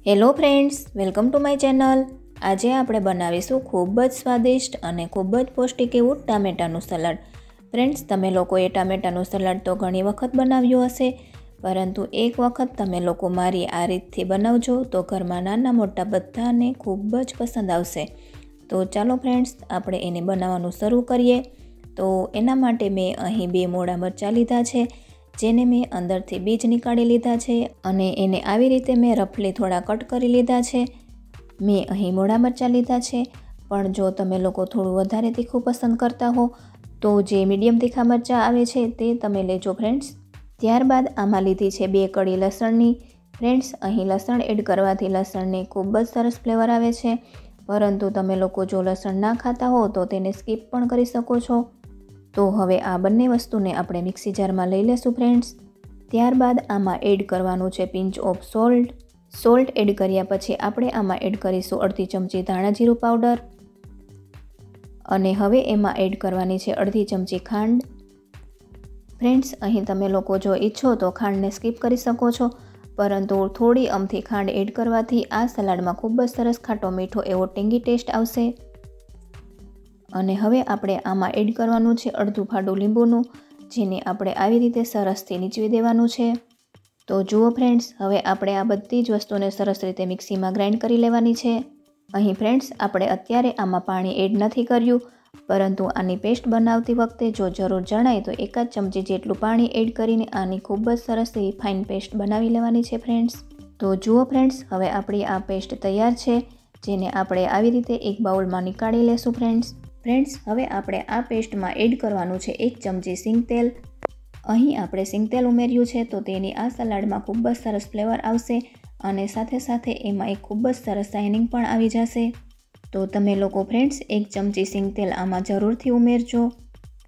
Hello friends, welcome to my channel. આજે આપણે બનાવીશું ખૂબ જ સ્વાદિષ્ટ અને ખૂબ જ પૌષ્ટિક એવું ટામેટાનું સલાડ। ફ્રેન્ડ્સ, તમે લોકોએ ટામેટાનું સલાડ તો ઘણી વખત બનાવ્યું હશે, પરંતુ એક વખત તમે લોકો મારી આ રીતથી બનાવજો તો ઘરમાં નાના મોટા બધાને ખૂબ જ પસંદ આવશે। તો ચાલો ફ્રેન્ડ્સ, આપણે એને બનાવવાનું શરૂ કરીએ। તો એના માટે મેં અહીં 2 મોટા મરચાં લીધા છે, જેને મેં અંદરથી બીજ નીકાળી લીધા છે અને એને આવી રીતે મેં રફલી થોડા કટ કરી લીધા છે। મેં અહીં મોટા મરચાં લીધા છે, પણ જો તમે લોકો થોડું વધારે તીખું પસંદ કરતા હો તો જે મીડિયમ તીખા મરચાં આવે છે તે તમે લેજો ફ્રેન્ડ્સ। ત્યારબાદ આમાં લીધી છે 2 કળી લસણની। ફ્રેન્ડ્સ, અહીં લસણ એડ કરવાથી લસણને ખૂબ જ સરસ ફ્લેવર આવે છે, પરંતુ તમે લોકો જો લસણ ના ખાતા હો તો તેને સ્કીપ પણ કરી શકો છો। તો હવે આ બંને વસ્તુને આપણે મિક્સી જારમાં લઈ લેશું ફ્રેન્ડ્સ। ત્યારબાદ આમાં એડ કરવાનું છે pinch of salt. Salt add કર્યા પછી આપણે આમાં એડ કરીશું અડધી ચમચી ધાણા જીરું પાવડર અને હવે એમાં એડ કરવાની છે અડધી ચમચી ખાંડ। ફ્રેન્ડ્સ, અહીં તમે લોકો જો ઈચ્છો તો ખાંડને સ્કીપ કરી શકો છો, પરંતુ થોડી અમથી ખાંડ એડ કરવાથી આ સલાડમાં ખૂબ જ સરસ ખાટો મીઠો એવો ટેંગી ટેસ્ટ આવશે। અને હવે આપણે આમાં એડ કરવાનું છે અડધું ફાડું લીંબુનું, જેને આપણે આવી રીતે સરસથી નીચવી દેવાનું છે। તો જુઓ ફ્રેન્ડ્સ, હવે આપણે આ બધી જ વસ્તુને સરસ રીતે મિક્સીમાં ગ્રાઇન્ડ કરી લેવાની છે। અહીં ફ્રેન્ડ્સ, આપણે અત્યારે આમાં પાણી એડ નથી કર્યું, પરંતુ આની પેસ્ટ બનાવતી વખતે જો જરૂર જણાય તો 1 ચમચી જેટલું પાણી એડ કરીને આની ખૂબ જ સરસ એવી ફાઇન પેસ્ટ બનાવી લેવાની છે ફ્રેન્ડ્સ। તો જુઓ ફ્રેન્ડ્સ, હવે આપણી આ પેસ્ટ તૈયાર છે, જેને આપણે આવી રીતે એક બાઉલમાં નીકાળી લેશું ફ્રેન્ડ્સ। હવે આપણે આ પેસ્ટમાં એડ કરવાનું છે 1 ચમચી સિંગ તેલ। અહીં આપણે સિંગ તેલ ઉમેર્યું છે તો તેની આ સલાડમાં ખૂબ જ સરસ ફ્લેવર આવશે અને સાથે સાથે એમાં એક ખૂબ જ સરસ શાઇનિંગ પણ આવી જશે। તો તમે લોકો ફ્રેન્ડ્સ 1 ચમચી સિંગ તેલ આમાં જરૂરથી ઉમેરજો।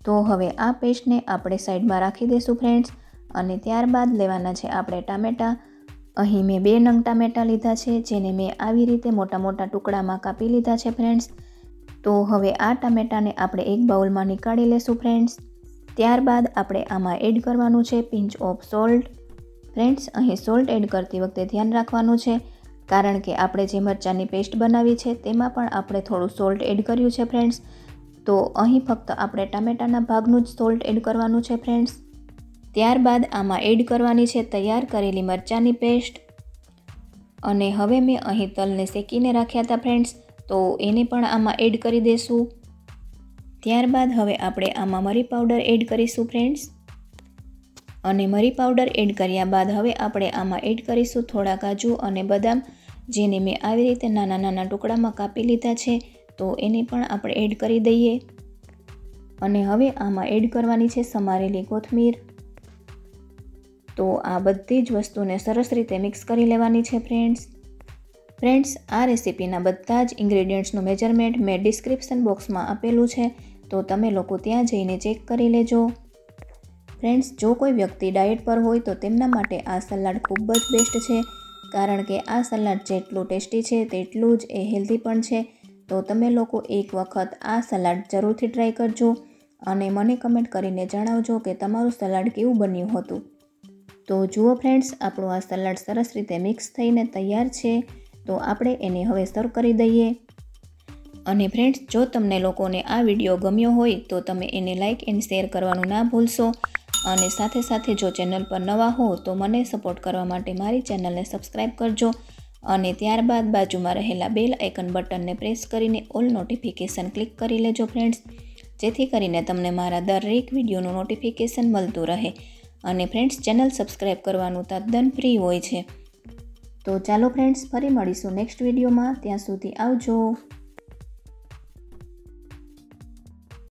તો હવે આ પેસ્ટને આપણે સાઈડમાં રાખી દઈશું ફ્રેન્ડ્સ, અને ત્યારબાદ લેવાના છે આપણે ટામેટાં। અહીં મેં 2 નંગ ટામેટાં લીધા છે, જેને મેં આવી રીતે મોટા મોટા ટુકડામાં કાપી લીધા છે ફ્રેન્ડ્સ। તો હવે આ ટામેટાને આપણે એક બાઉલમાં નીકાળી લેશું ફ્રેન્ડ્સ। ત્યારબાદ આપણે આમાં એડ કરવાનું છે પિંચ ઓફ સોલ્ટ। ફ્રેન્ડ્સ, અહીં સોલ્ટ એડ કરતી વખતે ધ્યાન રાખવાનું છે, કારણ કે આપણે જે મરચાંની પેસ્ટ બનાવી છે તેમાં પણ આપણે થોડું સોલ્ટ એડ કર્યું છે ફ્રેન્ડ્સ। તો અહીં ફક્ત આપણે ટામેટાના ભાગનું જ સોલ્ટ એડ કરવાનું છે ફ્રેન્ડ્સ। ત્યારબાદ આમાં એડ કરવાની છે તૈયાર કરેલી મરચાંની પેસ્ટ, અને હવે મેં અહીં તલને શેકીને રાખ્યા હતા ફ્રેન્ડ્સ, તો એને પણ આમાં એડ કરી દઈશું। ત્યારબાદ હવે આપણે આમાં મરી પાવડર એડ કરીશું ફ્રેન્ડ્સ, અને મરી પાવડર એડ કર્યા બાદ હવે આપણે આમાં એડ કરીશું થોડા કાજુ અને બદામ, જેને મેં આવી રીતે નાના નાના ટુકડામાં કાપી લીધા છે, તો એને પણ આપણે એડ કરી દઈએ। અને હવે આમાં એડ કરવાની છે સમારેલી કોથમીર। તો આ બધી જ વસ્તુને સરસ રીતે મિક્સ કરી લેવાની છે ફ્રેન્ડ્સ, આ રેસીપીના બધા જ ઇન્ગ્રેડિયન્ટ્સનું મેજરમેન્ટ મેં ડિસ્ક્રિપ્શન બોક્સમાં આપેલું છે, તો તમે લોકો ત્યાં જઈને ચેક કરી લેજો। ફ્રેન્ડ્સ, જો કોઈ વ્યક્તિ ડાયટ પર હોય તો તેમના માટે આ સલાડ ખૂબ જ બેસ્ટ છે, કારણ કે આ સલાડ જેટલું ટેસ્ટી છે તેટલું જ એ હેલ્ધી પણ છે। તો તમે લોકો એક વખત આ સલાડ જરૂરથી ટ્રાય કરજો અને મને કમેન્ટ કરીને જણાવજો કે તમારું સલાડ કેવું બન્યું હતું। તો જુઓ ફ્રેન્ડ્સ, આપણું આ સલાડ સરસ રીતે મિક્સ થઈને તૈયાર છે, તો આપણે એને હવે સર્વ કરી દઈએ। અને ફ્રેન્ડ્સ, જો તમને લોકોને આ વિડીયો ગમ્યો હોય તો તમે એને લાઇક એન્ડ શેર કરવાનું ના ભૂલશો, અને સાથે સાથે જો ચેનલ પર નવા હો તો મને સપોર્ટ કરવા માટે મારી ચેનલને સબસ્ક્રાઈબ કરજો, અને ત્યારબાદ બાજુમાં રહેલા બેલ આઇકન બટનને પ્રેસ કરીને ઓલ નોટિફિકેશન ક્લિક કરી લેજો ફ્રેન્ડ્સ, જેથી કરીને તમને મારા દરેક વિડીયોનું નોટિફિકેશન મળતું રહે। અને ફ્રેન્ડ્સ, ચેનલ સબસ્ક્રાઈબ કરવાનું તદ્દન ફ્રી હોય છે। તો ચાલો ફ્રેન્ડ્સ, ફરી મળીશું નેક્સ્ટ વિડીયોમાં, ત્યાં સુધી આવજો।